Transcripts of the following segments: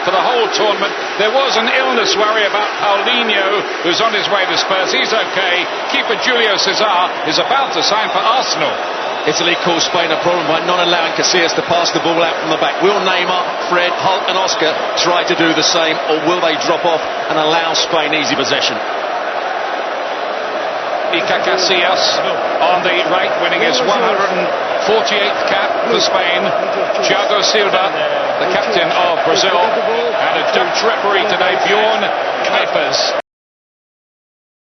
for the whole tournament. There was an illness worry about Paulinho, who's on his way to Spurs. He's okay. Keeper Julio Cesar is about to sign for Arsenal. Italy caused Spain a problem by not allowing Casillas to pass the ball out from the back. Will Neymar, Fred, Hulk and Oscar try to do the same, or will they drop off and allow Spain easy possession? Iker Casillas on the right, winning his 148th cap for Spain. Thiago Silva, the captain of Brazil, and a Dutch referee today, Bjorn Kuipers.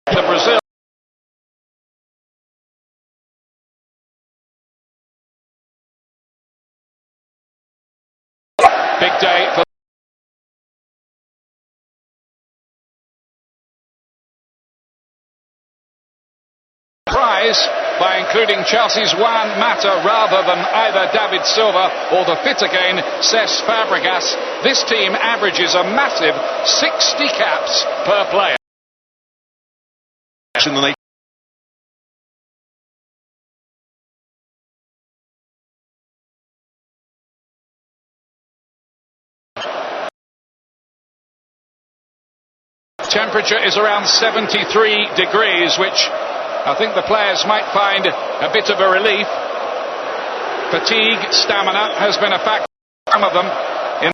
The Brazil. Big day for prize by including Chelsea's Juan Mata rather than either David Silva or the fit again Cesc Fabregas. This team averages a massive 60 caps per player. Temperature is around 73 degrees, which I think the players might find a bit of a relief. Fatigue, stamina has been a factor for some of them in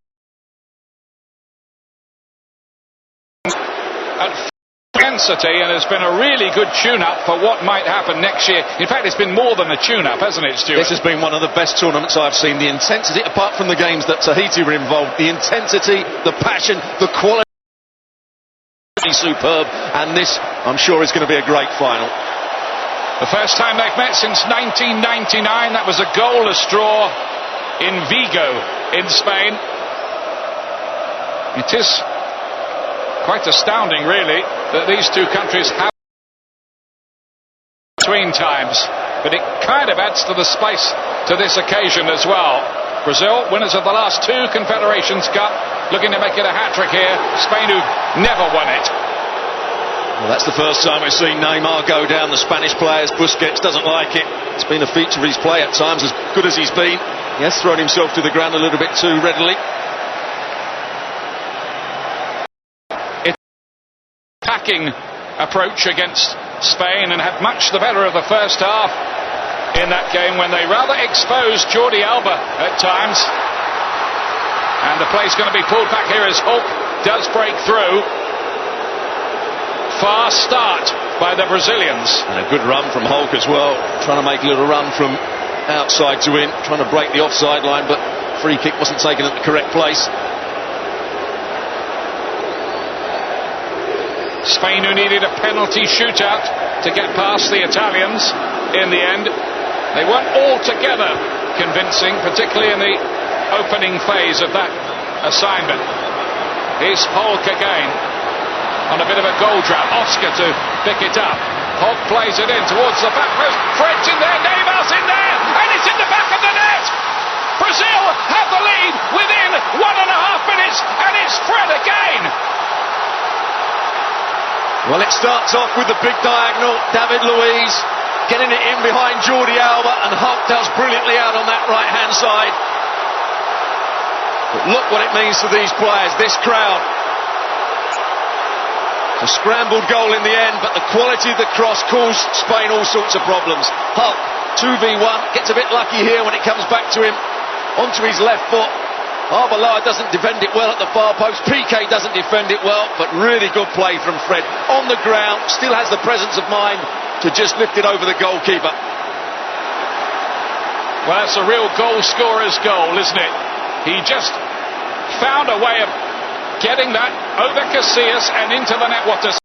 at intensity, and has been a really good tune-up for what might happen next year. In fact, it's been more than a tune-up, hasn't it, Stuart? This has been one of the best tournaments I've seen. The intensity, apart from the games that Tahiti were involved, the intensity, the passion, the quality, superb, and this, I'm sure, is going to be a great final. The first time they've met since 1999. That was a goalless draw in Vigo in Spain. It is quite astounding, really, that these two countries have between times, but it kind of adds to the spice to this occasion as well. Brazil, winners of the last two Confederations Cup, looking to make it a hat-trick here. Spain, who never won it. Well, that's the first time we've seen Neymar go down. The Spanish players, Busquets doesn't like it. It's been a feature of his play at times, as good as he's been. He has thrown himself to the ground a little bit too readily. It's an attacking approach against Spain, and had much the better of the first half in that game, when they rather exposed Jordi Alba at times. And the play's going to be pulled back here as Hulk does break through. Fast start by the Brazilians. And a good run from Hulk as well, trying to make a little run from outside to in, trying to break the offside line, but free kick wasn't taken at the correct place. Spain, who needed a penalty shootout to get past the Italians in the end. They weren't altogether convincing, particularly in the opening phase of that assignment. Here's Hulk again on a bit of a goal drought. Oscar to pick it up. Hulk plays it in towards the back post. Fred's in there, Neymar's in there, and it's in the back of the net. Brazil have the lead within 1.5 minutes, and it's Fred again. Well, it starts off with the big diagonal. David Luiz getting it in behind Jordi Alba, and Hulk does brilliantly out on that right-hand side. But look what it means to these players, this crowd. A scrambled goal in the end, but the quality of the cross caused Spain all sorts of problems. Hulk, 2v1, gets a bit lucky here when it comes back to him, onto his left foot. Arbeloa doesn't defend it well at the far post. Piqué doesn't defend it well, but really good play from Fred. On the ground, still has the presence of mind to just lift it over the goalkeeper. Well, that's a real goal scorer's goal, isn't it? He just found a way of getting that over Casillas and into the net. What a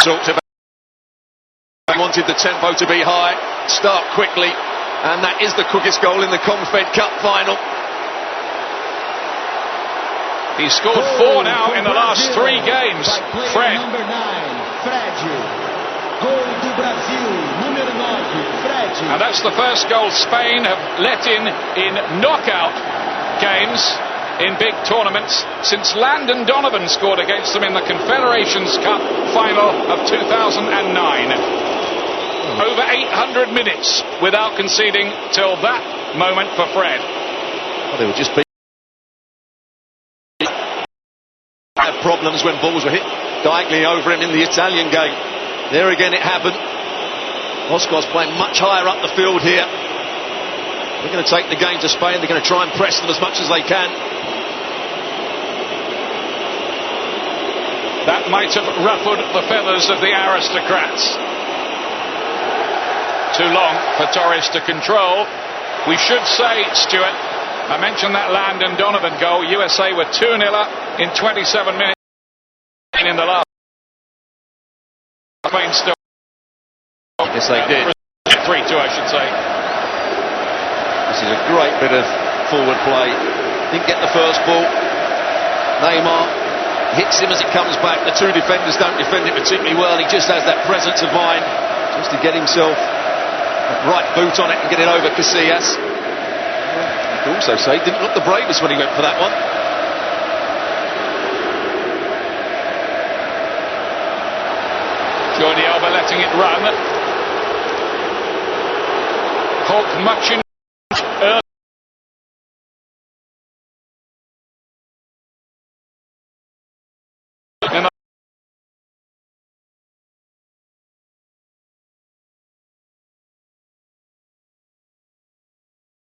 talked about. He wanted the tempo to be high, start quickly, and that is the quickest goal in the Confed Cup final. He's scored 4 now in the last 3 games. Fred. Number 9, Fred. Gol do Brasil, número 9, Fred. And that's the first goal Spain have let in knockout games in big tournaments since Landon Donovan scored against them in the Confederations Cup final of 2009. Over 800 minutes without conceding till that moment for Fred. Well, they would just be have problems when balls were hit diagonally over him in the Italian game. There again it happened. Moscow's playing much higher up the field here. They're going to take the game to Spain. They're going to try and press them as much as they can. That might have ruffled the feathers of the aristocrats. Too long for Torres to control. We should say, Stuart, I mentioned that Landon Donovan goal. USA were 2-0 up in 27 minutes in the last. Spain still. Yes, they did. 3-2, I should say. This is a great bit of forward play. Didn't get the first ball. Neymar hits him as it comes back. The two defenders don't defend it particularly well. He just has that presence of mind just to get himself a right boot on it and get it over Casillas. You could also say he didn't look the bravest when he went for that one. Jordi Alba letting it run. Hulk much in early.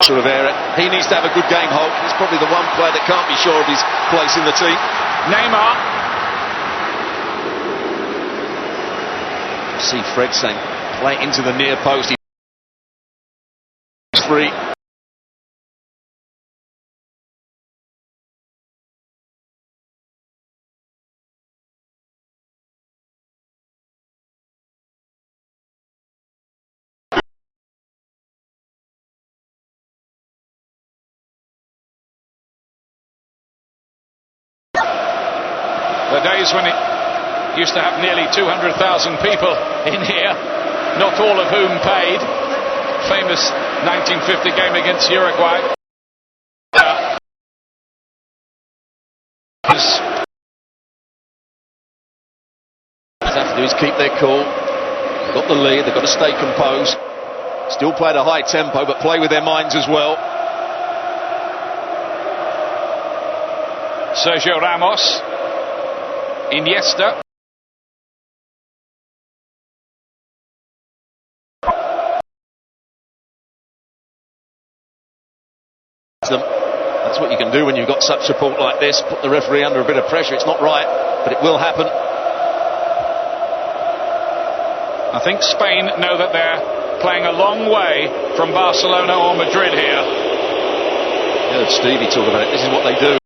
Sort of area. He needs to have a good game, Hulk. He's probably the one player that can't be sure of his place in the team. Neymar. See Fred saying, play into the near post. He's free. The days when it used to have nearly 200,000 people in here, not all of whom paid. Famous 1950 game against Uruguay. What they have to do is keep their cool. They've got the lead, they've got to stay composed. Still play at a high tempo, but play with their minds as well. Sergio Ramos. Iniesta. That's what you can do when you've got such support like this. Put the referee under a bit of pressure. It's not right, but it will happen. I think Spain know that they're playing a long way from Barcelona or Madrid here. You heard Stevie talk about it. This is what they do.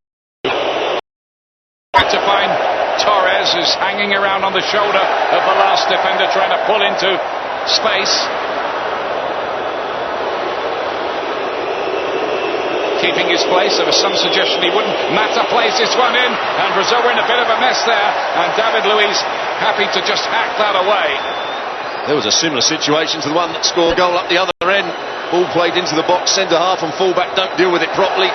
To find Torres, who's hanging around on the shoulder of the last defender, trying to pull into space. Keeping his place. There was some suggestion he wouldn't. Mata plays this one in, and Brazil were in a bit of a mess there, and David Luiz happy to just hack that away. There was a similar situation to the one that scored a goal up the other end. Ball played into the box, centre half and full-back don't deal with it properly.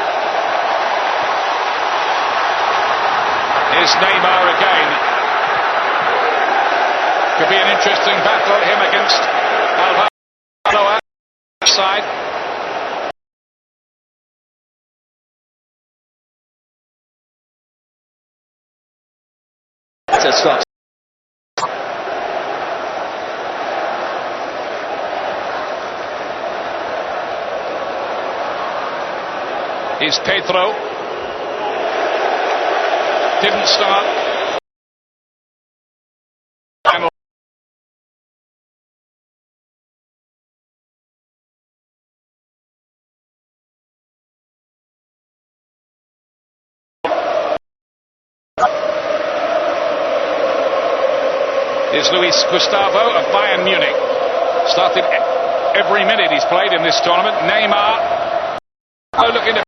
Here's Neymar again. Could be an interesting battle, him against Alvaro side. Let's start. Here's Pedro. Didn't start. Is Luis Gustavo of Bayern Munich. Started every minute he's played in this tournament. Neymar. Oh, looking to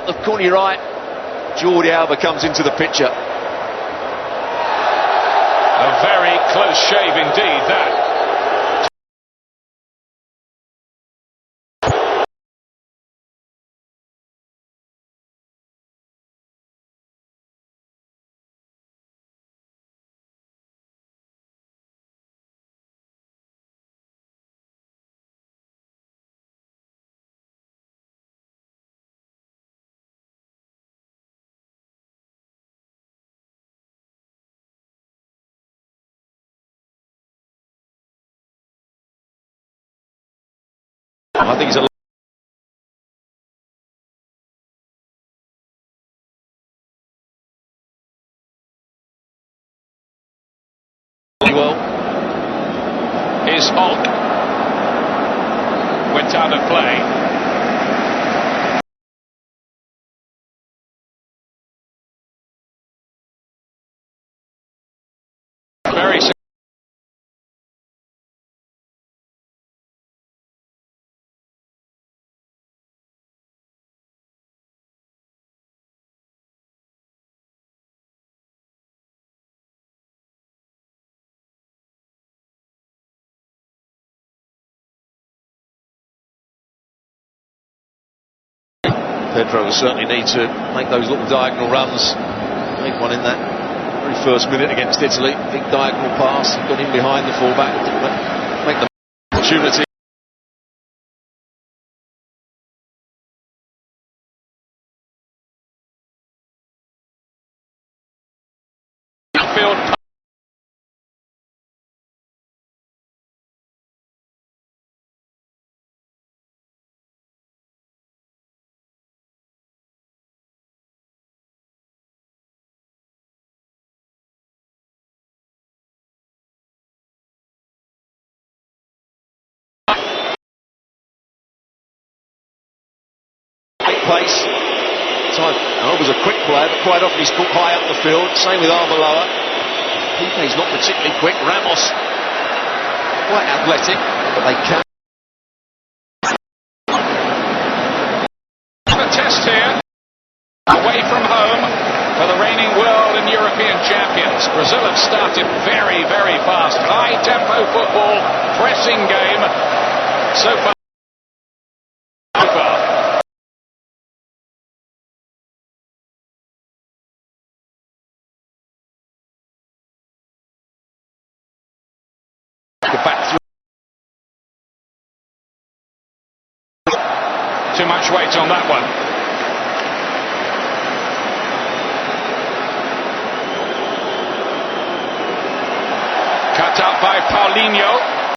the corner you're right, Jordi Alba comes into the picture. A very close shave indeed, that. I think he's a well. His Hulk went out of play. Very Pedro will certainly need to make those little diagonal runs. Made one in that very first minute against Italy. Big diagonal pass. He got in behind the fullback. Didn't make the opportunity. field. Place. It was a quick player, but quite often he's caught high up the field. Same with Arbeloa. Pique's not particularly quick. Ramos quite athletic, but they can. A test here, away from home for the reigning world and European champions. Brazil have started very, very fast. High tempo football, pressing game so far. Back through. Too much weight on that one. Cut out by Paulinho.